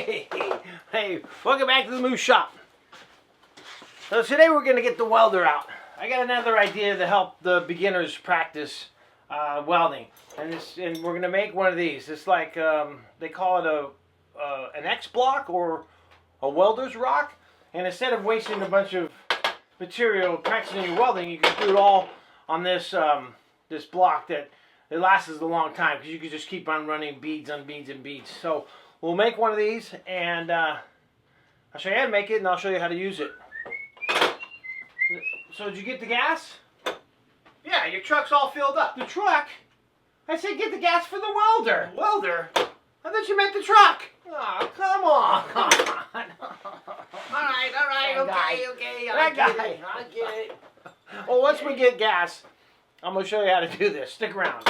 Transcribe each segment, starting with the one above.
Hey, welcome back to the Themuzshop. So today we're going to get the welder out. I got another idea to help the beginners practice welding. And we're going to make one of these. It's like, they call it an X block or a welder's rock. And instead of wasting a bunch of material practicing your welding, you can do it all on this, this block that it lasts a long time because you can just keep on running beads on beads and beads. So we'll make one of these, and I'll show you how to make it, and I'll show you how to use it. So did you get the gas? Yeah, your truck's all filled up. The truck? I said get the gas for the welder. Welder? I thought you meant the truck. Oh, come on. all right, okay. I get it. Well, once we get gas, I'm going to show you how to do this. Stick around.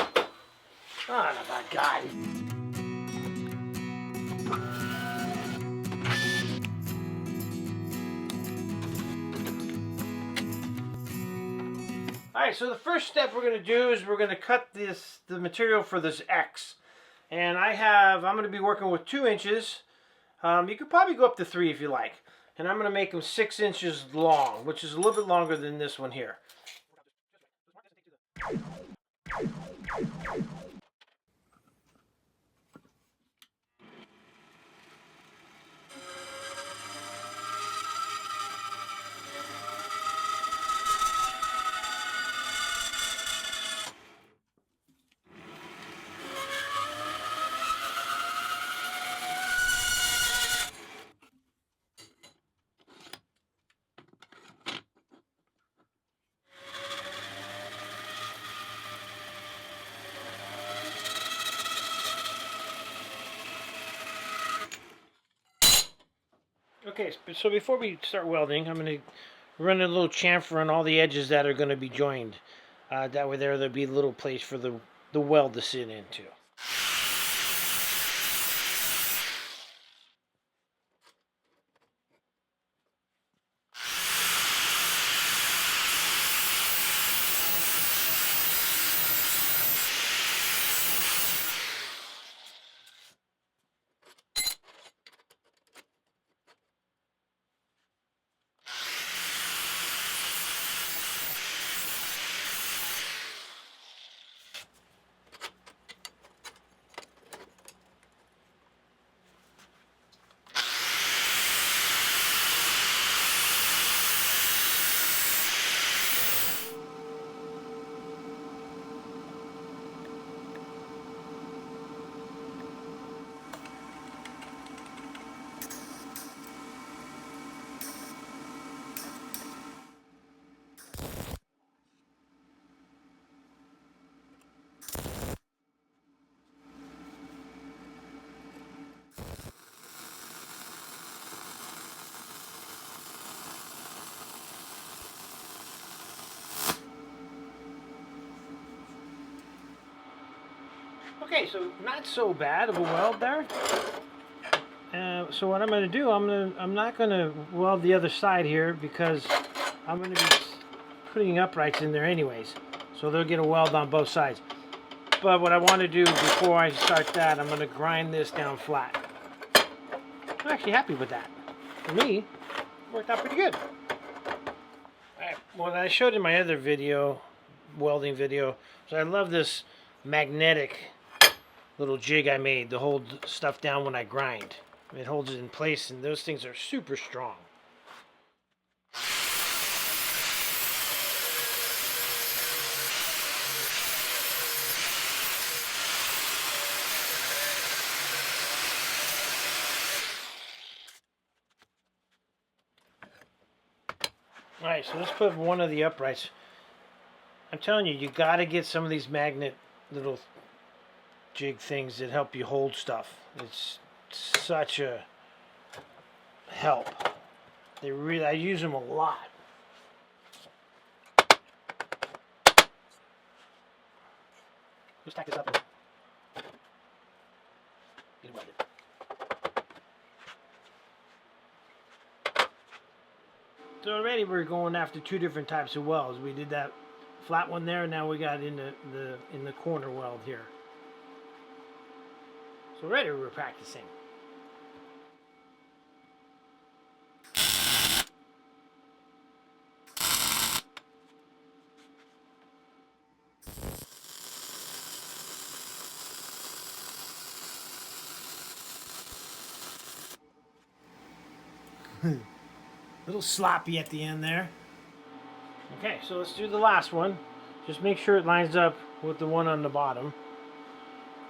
Oh, my God. Alright, so the first step we're going to do is we're going to cut the material for this X. And I'm going to be working with 2 inches. You could probably go up to 3 if you like. And I'm going to make them 6 inches long, which is a little bit longer than this one here. Okay, so before we start welding, I'm going to run a little chamfer on all the edges that are going to be joined. That way there'll be a little place for the weld to sit into. Okay, so not so bad of a weld there. So what I'm going to do, I'm not going to weld the other side here because I'm going to be putting uprights in there anyways. So they'll get a weld on both sides. But what I want to do before I start that, I'm going to grind this down flat. I'm actually happy with that. For me, it worked out pretty good. Alright, what I showed in my other video, welding video, so I love this magnetic little jig I made to hold stuff down when I grind. It holds it in place, and those things are super strong. Alright, so let's put one of the uprights. I'm telling you, you got to get some of these magnet little jig things that help you hold stuff. It's such a help. I use them a lot. Let's tack this up and get it welded. So already we're going after 2 different types of welds. We did that flat one there, and now we got in the corner weld here. So already we're practicing. little sloppy at the end there. Okay, so let's do the last one. Just make sure it lines up with the one on the bottom.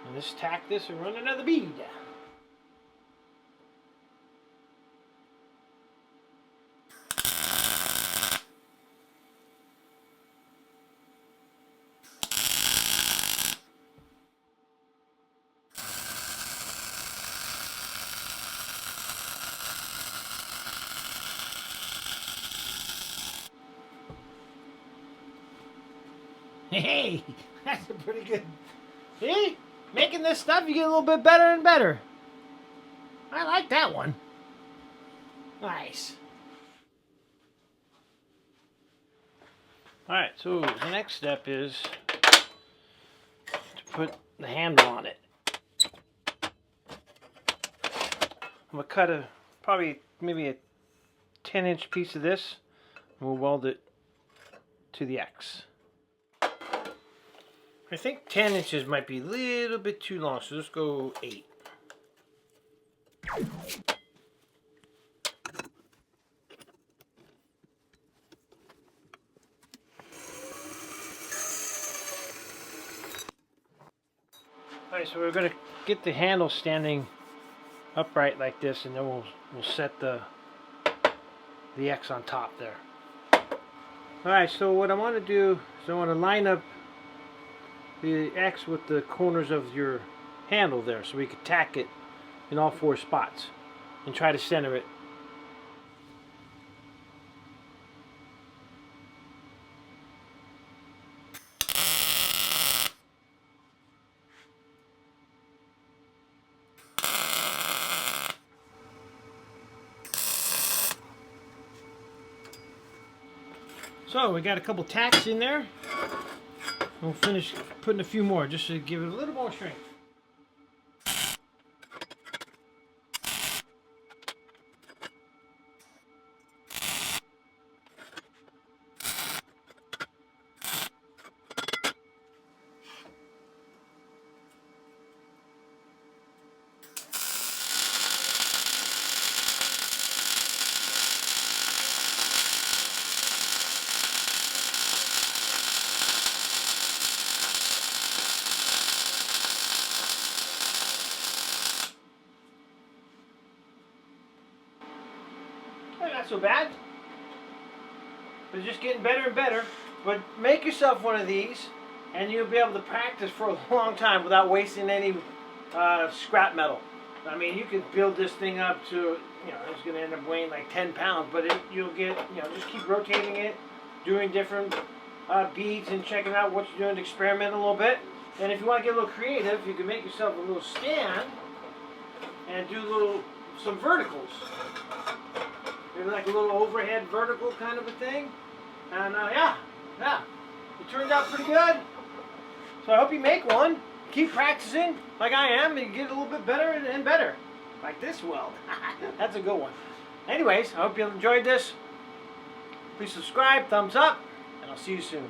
And just tack this and run another bead. Hey, that's a pretty good. See? Making this stuff, you get a little bit better and better. I like that one. Nice. Alright, so the next step is to put the handle on it. I'm going to cut maybe a 10-inch piece of this, and we'll weld it to the X. I think 10 inches might be a little bit too long, so let's go 8. Alright, so we're going to get the handle standing upright like this, and then we'll set the X on top there. Alright, so what I want to do is I want to line up the X with the corners of your handle there, so we can tack it in all 4 spots and try to center it. So we got a couple tacks in there. We'll finish putting a few more just to give it a little more strength. Not so bad, but it's just getting better and better. But make yourself one of these and you'll be able to practice for a long time without wasting any scrap metal. I mean, you could build this thing up to, it's going to end up weighing like 10 pounds, but you'll get, just keep rotating it, doing different beads and checking out what you're doing to experiment a little bit. And if you want to get a little creative, you can make yourself a little stand and do some verticals. Maybe like a little overhead vertical kind of a thing. And yeah, it turned out pretty good. So I hope you make one. Keep practicing like I am and get a little bit better and better. Like this weld. That's a good one. Anyways, I hope you enjoyed this. Please subscribe, thumbs up, and I'll see you soon.